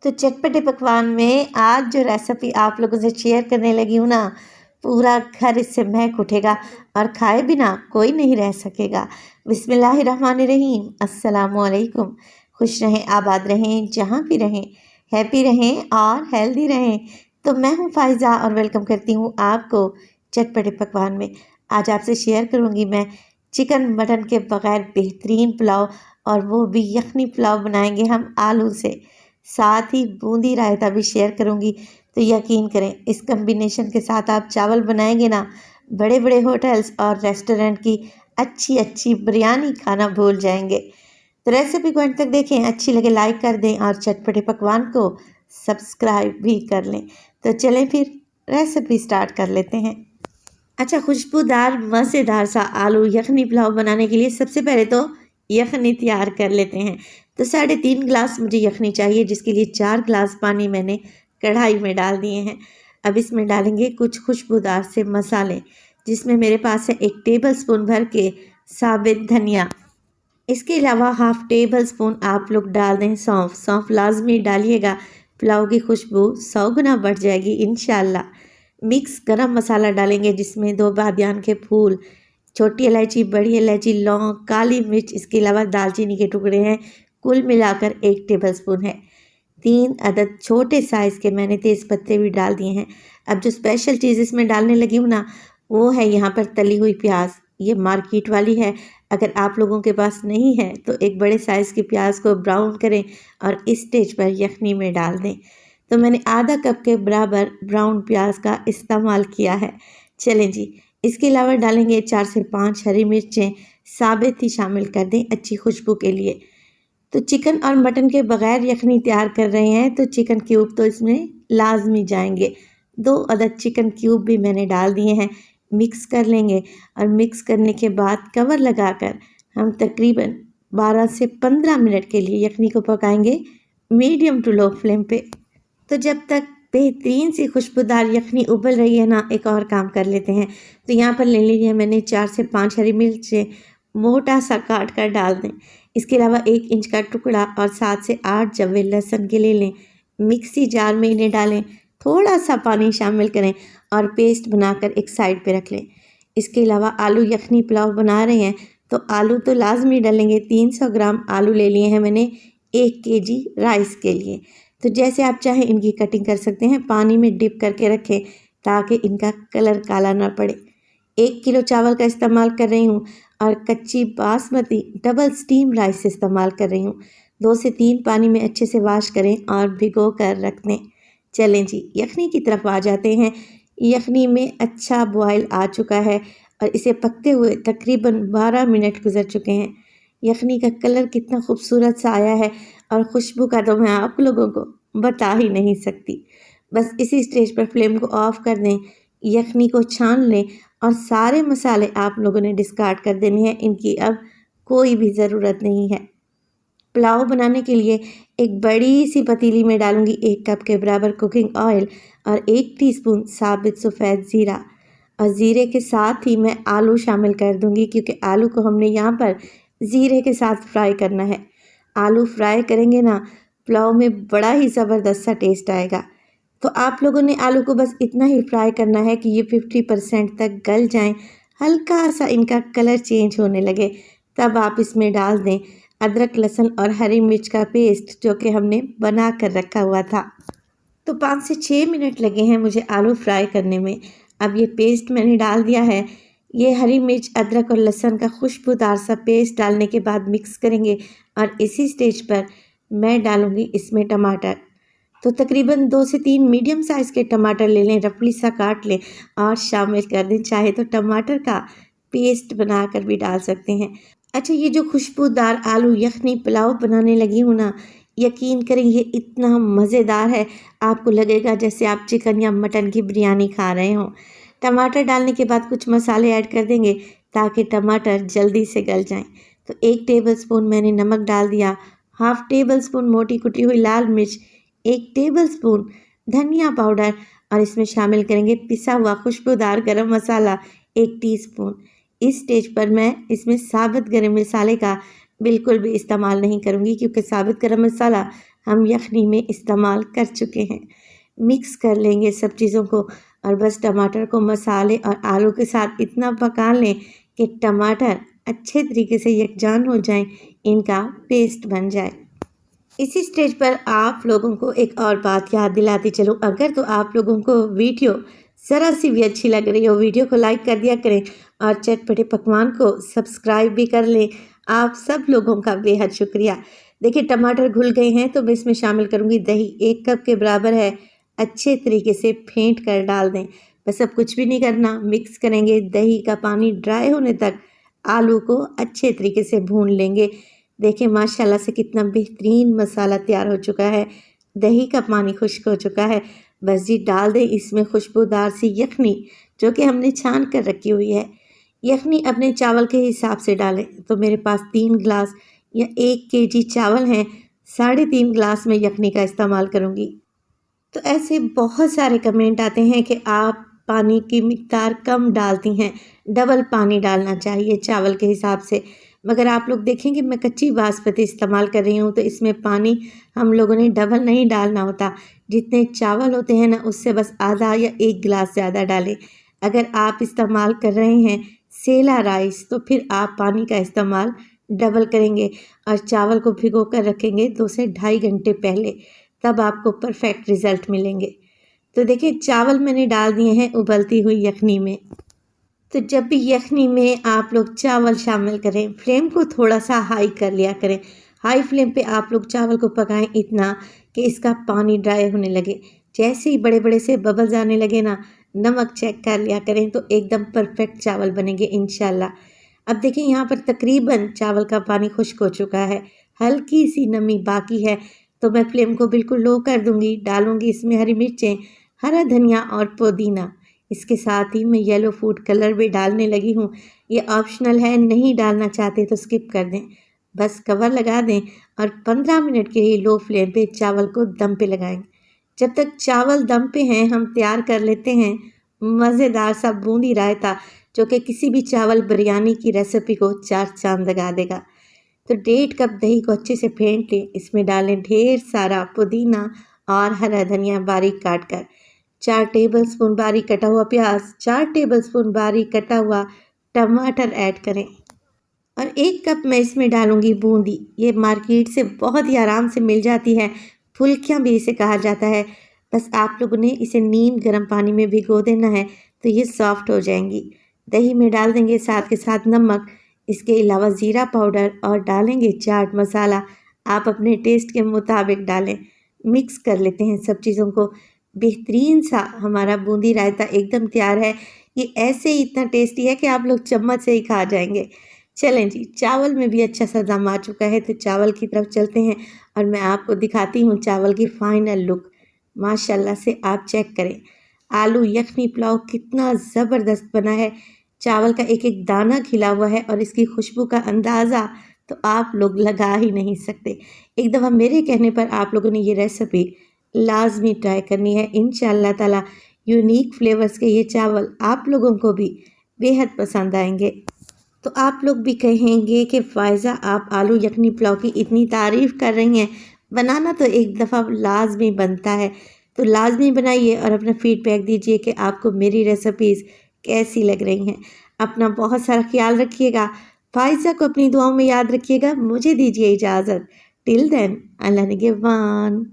तो चटपटे पकवान में आज जो रेसिपी आप लोगों से शेयर करने लगी हूँ ना, पूरा घर इससे महक उठेगा और खाए बिना कोई नहीं रह सकेगा। बिस्मिल्लाहिर्रहमानिर्रहीम, अस्सलामुअलैकुम। खुश रहें, आबाद रहें, जहाँ भी रहें, हैप्पी रहें और हेल्दी रहें। तो मैं हूँ फ़ाइज़ा और वेलकम करती हूँ आपको चटपटे पकवान में। आज आपसे शेयर करूँगी मैं चिकन मटन के बग़ैर बेहतरीन पुलाव, और वो भी यखनी पुलाव बनाएंगे हम आलू से। साथ ही बूंदी रायता भी शेयर करूंगी। तो यकीन करें, इस कम्बिनेशन के साथ आप चावल बनाएंगे ना, बड़े बड़े होटल्स और रेस्टोरेंट की अच्छी अच्छी बिरयानी खाना भूल जाएंगे। तो रेसिपी को अंत तक देखें, अच्छी लगे लाइक कर दें और चटपटे पकवान को सब्सक्राइब भी कर लें। तो चलें फिर रेसिपी स्टार्ट कर लेते हैं। अच्छा, खुशबूदार मज़ेदार सा आलू यखनी पुलाव बनाने के लिए सबसे पहले तो यखनी तैयार कर लेते हैं। तो 3.5 गिलास मुझे यखनी चाहिए, जिसके लिए 4 गिलास पानी मैंने कढ़ाई में डाल दिए हैं। अब इसमें डालेंगे कुछ खुशबूदार से मसाले, जिसमें मेरे पास है 1 टेबल स्पून भर के साबित धनिया। इसके अलावा हाफ टेबल स्पून आप लोग डाल दें सौंफ। सौंफ लाजमी डालिएगा, पुलाव की खुशबू 100 गुना बढ़ जाएगी इंशाल्लाह। मिक्स गरम मसाला डालेंगे, जिसमें 2 बादियान के फूल, छोटी इलायची, बड़ी इलायची, लौंग, काली मिर्च, इसके अलावा दालचीनी के टुकड़े हैं। कुल मिलाकर 1 टेबल स्पून है। 3 अदद छोटे साइज़ के मैंने तेज़ पत्ते भी डाल दिए हैं। अब जो स्पेशल चीज़ इसमें डालने लगी हूँ ना, वो है यहाँ पर तली हुई प्याज। ये मार्केट वाली है, अगर आप लोगों के पास नहीं है तो एक बड़े साइज़ की प्याज को ब्राउन करें और इस स्टेज पर यखनी में डाल दें। तो मैंने आधा कप के बराबर ब्राउन प्याज का इस्तेमाल किया है। चलें जी, इसके अलावा डालेंगे 4 से 5 हरी मिर्चें, साबित ही शामिल कर दें अच्छी खुशबू के लिए। तो चिकन और मटन के बगैर यखनी तैयार कर रहे हैं, तो चिकन क्यूब तो इसमें लाजमी जाएंगे। 2 अदद चिकन क्यूब भी मैंने डाल दिए हैं। मिक्स कर लेंगे और मिक्स करने के बाद कवर लगाकर हम तकरीबन 12 से 15 मिनट के लिए यखनी को पकाएंगे मीडियम टू लो फ्लेम पे। तो जब तक बेहतरीन सी खुशबूदार यखनी उबल रही है ना, एक और काम कर लेते हैं। तो यहाँ पर ले लीजिए मैंने 4 से 5 हरी मिर्चें मोटा सा काट कर डाल दें। इसके अलावा 1 इंच का टुकड़ा और 7 से 8 जवे लहसुन के ले लें। मिक्सी जार में इन्हें डालें, थोड़ा सा पानी शामिल करें और पेस्ट बनाकर एक साइड पे रख लें। इसके अलावा आलू यखनी पुलाव बना रहे हैं, तो आलू तो लाजमी डालेंगे। 300 ग्राम आलू ले लिए हैं मैंने 1 केजी राइस के लिए। तो जैसे आप चाहें इनकी कटिंग कर सकते हैं। पानी में डिप करके रखें ताकि इनका कलर काला ना पड़े। 1 किलो चावल का इस्तेमाल कर रही हूँ और कच्ची बासमती डबल स्टीम राइस इस्तेमाल कर रही हूँ। 2 से 3 पानी में अच्छे से वॉश करें और भिगो कर रख दें। चलें जी, यखनी की तरफ आ जाते हैं। यखनी में अच्छा बॉयल आ चुका है और इसे पकते हुए तकरीबन 12 मिनट गुजर चुके हैं। यखनी का कलर कितना खूबसूरत सा आया है और खुशबू का तो मैं आप लोगों को बता ही नहीं सकती। बस इसी स्टेज पर फ्लेम को ऑफ कर दें, यखनी को छान लें और सारे मसाले आप लोगों ने डिस्कार्ड कर देने हैं। इनकी अब कोई भी ज़रूरत नहीं है। पुलाव बनाने के लिए एक बड़ी सी पतीली में डालूंगी 1 कप के बराबर कुकिंग ऑयल और 1 टीस्पून साबित सफ़ेद ज़ीरा। और ज़ीरे के साथ ही मैं आलू शामिल कर दूंगी, क्योंकि आलू को हमने यहाँ पर ज़ीरे के साथ फ्राई करना है। आलू फ्राई करेंगे ना, पुलाव में बड़ा ही ज़बरदस्त सा टेस्ट आएगा। तो आप लोगों ने आलू को बस इतना ही फ्राई करना है कि ये 50% तक गल जाएं, हल्का सा इनका कलर चेंज होने लगे, तब आप इसमें डाल दें अदरक, लहसुन और हरी मिर्च का पेस्ट, जो कि हमने बना कर रखा हुआ था। तो 5 से 6 मिनट लगे हैं मुझे आलू फ्राई करने में। अब ये पेस्ट मैंने डाल दिया है। ये हरी मिर्च, अदरक और लहसुन का खुशबूदार सा पेस्ट डालने के बाद मिक्स करेंगे और इसी स्टेज पर मैं डालूँगी इसमें टमाटर। तो तकरीबन 2 से 3 मीडियम साइज़ के टमाटर ले लें, रफली सा काट लें और शामिल कर दें। चाहे तो टमाटर का पेस्ट बनाकर भी डाल सकते हैं। अच्छा, ये जो खुशबूदार आलू यखनी पुलाव बनाने लगी हूँ ना, यकीन करें ये इतना मज़ेदार है, आपको लगेगा जैसे आप चिकन या मटन की बिरयानी खा रहे हों। टमाटर डालने के बाद कुछ मसाले ऐड कर देंगे ताकि टमाटर जल्दी से गल जाएं। तो 1 टेबल स्पून मैंने नमक डाल दिया, हाफ टेबल स्पून मोटी कुटी हुई लाल मिर्च, 1 टेबल स्पून धनिया पाउडर और इसमें शामिल करेंगे पिसा हुआ खुशबूदार गरम मसाला 1 टीस्पून। इस स्टेज पर मैं इसमें साबुत गरम मसाले का बिल्कुल भी इस्तेमाल नहीं करूँगी, क्योंकि साबुत गरम मसाला हम यखनी में इस्तेमाल कर चुके हैं। मिक्स कर लेंगे सब चीज़ों को और बस टमाटर को मसाले और आलू के साथ इतना पका लें कि टमाटर अच्छे तरीके से यकजान हो जाएं, इनका पेस्ट बन जाए। इसी स्टेज पर आप लोगों को एक और बात याद दिलाती चलूँ, अगर तो आप लोगों को वीडियो ज़रा सी भी अच्छी लग रही हो, वीडियो को लाइक कर दिया करें और चटपटे पकवान को सब्सक्राइब भी कर लें। आप सब लोगों का बेहद शुक्रिया। देखिए टमाटर घुल गए हैं तो मैं इसमें शामिल करूँगी दही, 1 कप के बराबर है। अच्छे तरीके से फेंट कर डाल दें। बस अब कुछ भी नहीं करना, मिक्स करेंगे। दही का पानी ड्राई होने तक आलू को अच्छे तरीके से भून लेंगे। देखिए माशाल्लाह से कितना बेहतरीन मसाला तैयार हो चुका है। दही का पानी खुश्क हो चुका है। बस जी डाल दें इसमें खुशबूदार सी यखनी जो कि हमने छान कर रखी हुई है। यखनी अपने चावल के हिसाब से डालें। तो मेरे पास 3 गिलास या 1 केजी चावल हैं, 3.5 गिलास में यखनी का इस्तेमाल करूँगी। तो ऐसे बहुत सारे कमेंट आते हैं कि आप पानी की मिक़दार कम डालती हैं, डबल पानी डालना चाहिए चावल के हिसाब से। मगर आप लोग देखेंगे मैं कच्ची बासमती इस्तेमाल कर रही हूँ तो इसमें पानी हम लोगों ने डबल नहीं डालना होता। जितने चावल होते हैं ना उससे बस आधा या 1 गिलास ज़्यादा डालें। अगर आप इस्तेमाल कर रहे हैं सेला राइस तो फिर आप पानी का इस्तेमाल डबल करेंगे और चावल को भिगो कर रखेंगे 2 से ढाई घंटे पहले, तब आपको परफेक्ट रिज़ल्ट मिलेंगे। तो देखिए चावल मैंने डाल दिए हैं उबलती हुई यखनी में। तो जब भी यखनी में आप लोग चावल शामिल करें, फ्लेम को थोड़ा सा हाई कर लिया करें। हाई फ्लेम पे आप लोग चावल को पकाएं इतना कि इसका पानी ड्राई होने लगे। जैसे ही बड़े बड़े से बबल्स आने लगे ना, नमक चेक कर लिया करें तो एकदम परफेक्ट चावल बनेंगे इंशाल्लाह। अब देखिए यहाँ पर तकरीबन चावल का पानी खुश्क हो चुका है, हल्की सी नमी बाकी है तो मैं फ्लेम को बिल्कुल लो कर दूँगी। डालूँगी इसमें हरी मिर्चें, हरा धनिया और पुदीना। इसके साथ ही मैं येलो फूड कलर भी डालने लगी हूँ। ये ऑप्शनल है, नहीं डालना चाहते तो स्किप कर दें। बस कवर लगा दें और 15 मिनट के लिए लो फ्लेम पे चावल को दम पे लगाएं। जब तक चावल दम पे हैं हम तैयार कर लेते हैं मज़ेदार सा बूंदी रायता, जो कि किसी भी चावल बिरयानी की रेसिपी को 4 चांद लगा देगा। तो 1.5 कप दही को अच्छे से फेंट लें। इसमें डालें ढेर सारा पुदीना और हरा धनिया बारीक काट कर, 4 टेबलस्पून बारीक कटा हुआ प्याज, 4 टेबलस्पून बारीक कटा हुआ टमाटर ऐड करें और 1 कप मैं इसमें डालूंगी बूंदी। ये मार्केट से बहुत ही आराम से मिल जाती है, फुल्कियाँ भी इसे कहा जाता है। बस आप लोगों ने इसे नीम गर्म पानी में भिगो देना है तो ये सॉफ्ट हो जाएंगी। दही में डाल देंगे साथ के साथ नमक, इसके अलावा ज़ीरा पाउडर और डालेंगे चाट मसाला। आप अपने टेस्ट के मुताबिक डालें। मिक्स कर लेते हैं सब चीज़ों को। बेहतरीन सा हमारा बूंदी रायता एकदम तैयार है। ये ऐसे ही इतना टेस्टी है कि आप लोग चम्मच से ही खा जाएंगे। चलें जी, चावल में भी अच्छा सा दम आ चुका है तो चावल की तरफ चलते हैं और मैं आपको दिखाती हूँ चावल की फाइनल लुक। माशाल्लाह से आप चेक करें, आलू यखनी पुलाव कितना ज़बरदस्त बना है। चावल का एक एक दाना खिला हुआ है और इसकी खुशबू का अंदाज़ा तो आप लोग लगा ही नहीं सकते। एक दफ़ा मेरे कहने पर आप लोगों ने ये रेसिपी लाजमी ट्राई करनी है। इंशाअल्लाह ताला यूनिक फ्लेवर्स के ये चावल आप लोगों को भी बेहद पसंद आएंगे। तो आप लोग भी कहेंगे कि फ़ायज़ा आप आलू यखनी पुलाव की इतनी तारीफ़ कर रही हैं, बनाना तो एक दफ़ा लाजमी बनता है। तो लाजमी बनाइए और अपना फ़ीडबैक दीजिए कि आपको मेरी रेसिपीज़ कैसी लग रही हैं। अपना बहुत सारा ख्याल रखिएगा। फ़ायज़ा को अपनी दुआओं में याद रखिएगा। मुझे दीजिए इजाज़त। टिल देन, अल्लाह निगहबान।